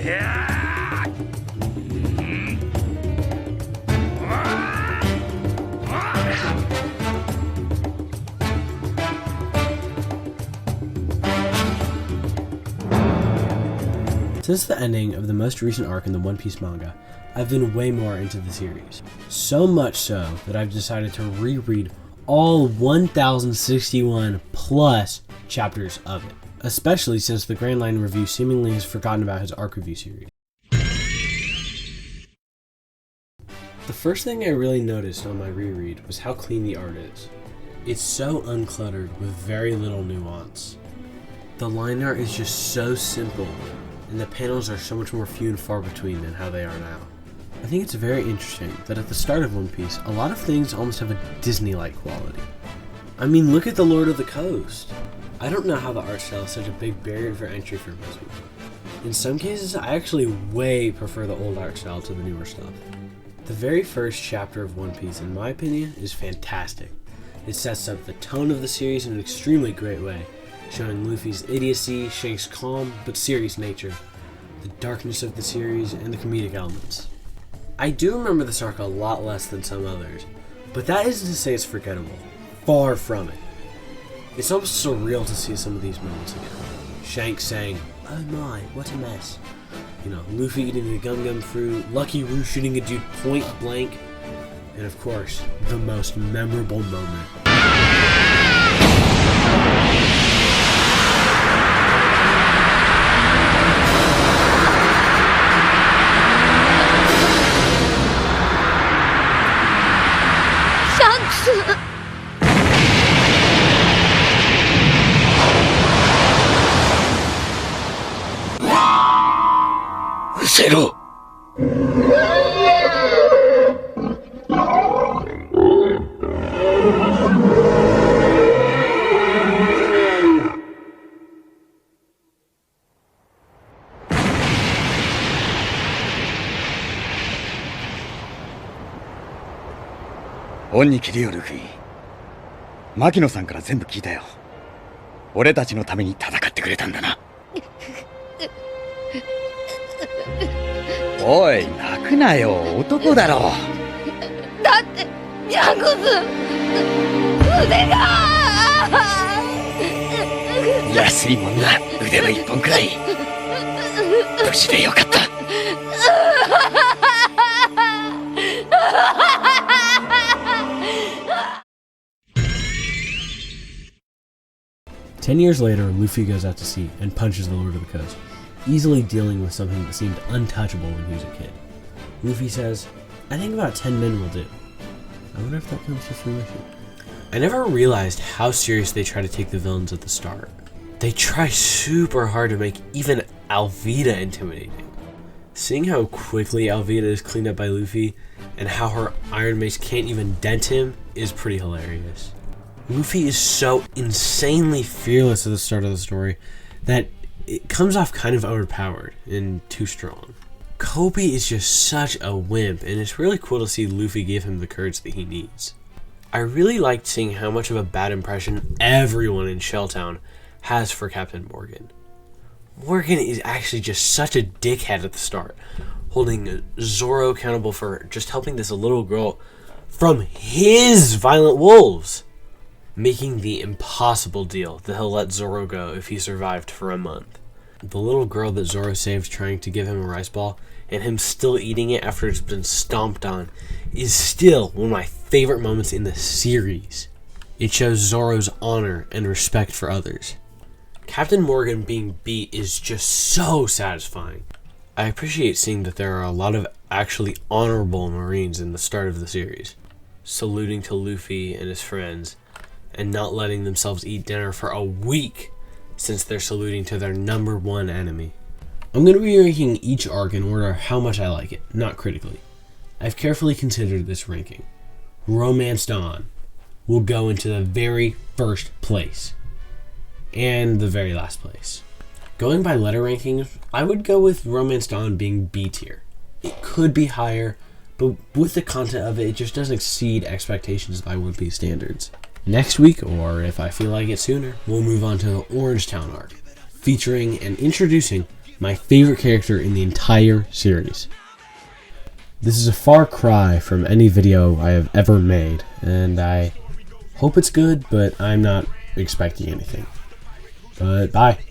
Since the ending of the most recent arc in the One Piece manga, I've been way more into the series. So much so that I've decided to reread all 1061 plus chapters of it, especially since the Grand Line Review seemingly has forgotten about his arc review series. The first thing I really noticed on my reread was how clean the art is. It's so uncluttered with very little nuance. The line art is just so simple, and the panels are so much more few and far between than how they are now. I think it's very interesting that at the start of One Piece, a lot of things almost have a Disney-like quality. I mean, look at the Lord of the Coast. I don't know how the art style is such a big barrier for entry for most people. In some cases, I actually way prefer the old art style to the newer stuff. The very first chapter of One Piece, in my opinion, is fantastic. It sets up the tone of the series in an extremely great way, showing Luffy's idiocy, Shank's calm but serious nature, the darkness of the series, and the comedic elements. I do remember this arc a lot less than some others, but that isn't to say it's forgettable. Far from it. It's almost surreal to see some of these moments again. Shanks saying, "Oh my, what a mess." You know, Luffy eating the gum gum fruit, Lucky Roo shooting a dude point blank, and of course, the most memorable moment. Zero. 恩に着るよルフィ。牧野さんから全部聞いたよ。俺たちのために戦ってくれたんだな。おい、泣くなよ、男だろ。だってジャンコス腕が安いもんな、腕の一本くらい。無事でよかった。10 years later, Luffy goes out to sea and punches the Lord of the Coast, easily dealing with something that seemed untouchable when he was a kid. Luffy says, "I think about 10 men will do." I wonder if that comes to fruition. I never realized how serious they try to take the villains at the start. They try super hard to make even Alvida intimidating. Seeing how quickly Alvida is cleaned up by Luffy, and how her Iron Mace can't even dent him, is pretty hilarious. Luffy is so insanely fearless at the start of the story that it comes off kind of overpowered and too strong. Kobe is just such a wimp, and it's really cool to see Luffy give him the courage that he needs. I really liked seeing how much of a bad impression everyone in Shelltown has for Captain Morgan. Morgan is actually just such a dickhead at the start, holding Zoro accountable for just helping this little girl from his violent wolves, making the impossible deal that he'll let Zoro go if he survived for a month. The little girl that Zoro saved trying to give him a rice ball, and him still eating it after it's been stomped on, is still one of my favorite moments in the series. It shows Zoro's honor and respect for others. Captain Morgan being beat is just so satisfying. I appreciate seeing that there are a lot of actually honorable Marines in the start of the series, saluting to Luffy and his friends, and not letting themselves eat dinner for a week since they're saluting to their #1 enemy. I'm going to be ranking each arc in order of how much I like it, not critically. I've carefully considered this ranking. Romance Dawn will go into the very first place, and the very last place. Going by letter rankings, I would go with Romance Dawn being B tier. It could be higher, but with the content of it, it just doesn't exceed expectations by One Piece standards. Next week, or if I feel like it sooner, we'll move on to the Orange Town arc, featuring and introducing My favorite character in the entire series. This is a far cry from any video I have ever made, and I hope it's good, but I'm not expecting anything. But bye.